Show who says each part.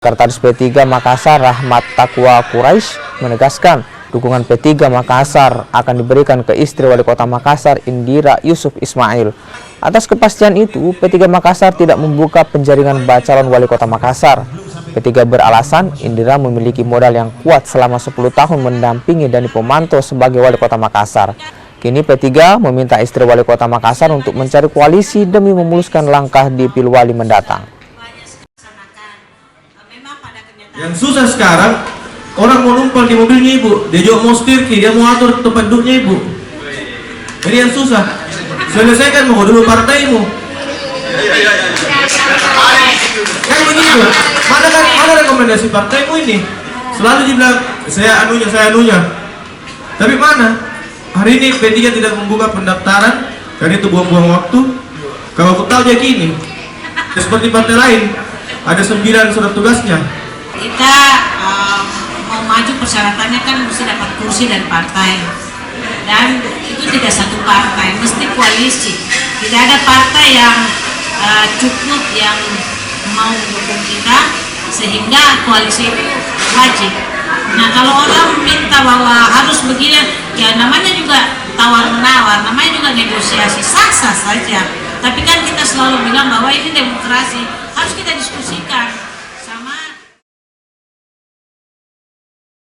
Speaker 1: Sekretaris P3 Makassar Rahmat Taqwa Quraisy menegaskan dukungan P3 Makassar akan diberikan ke istri Wali Kota Makassar Indira Yusuf Ismail. Atas kepastian itu, P3 Makassar tidak membuka penjaringan bacalon Wali Kota Makassar. P3 beralasan Indira memiliki modal yang kuat selama 10 tahun mendampingi Dani Pomanto sebagai Wali Kota Makassar. Kini P3 meminta istri Wali Kota Makassar untuk mencari koalisi demi memuluskan langkah di Pilwali mendatang.
Speaker 2: Yang susah sekarang, orang mau numpang di mobilnya ibu, dia juga mau setir, dia mau atur tempat duduknya ibu. Jadi yang susah, selesaikan mau dulu partaimu. Kan begini bu, mana rekomendasi partaimu ini? Selalu dibilang, saya anunya. Tapi mana? Hari ini P3 tidak membuka pendaftaran, karena itu buang-buang waktu. Kalau aku tahu dia gini, seperti partai lain, ada 9 surat tugasnya.
Speaker 3: Kita mau maju persyaratannya kan mesti dapat kursi dari partai, dan itu tidak satu partai, mesti koalisi. Tidak ada partai yang cukup yang mau mendukung kita sehingga koalisi itu wajib. Nah, kalau orang minta bahwa harus begini, ya namanya juga tawar-menawar, namanya juga negosiasi, sah-sah saja. Tapi kan kita selalu bilang bahwa ini demokrasi, harus kita diskusikan.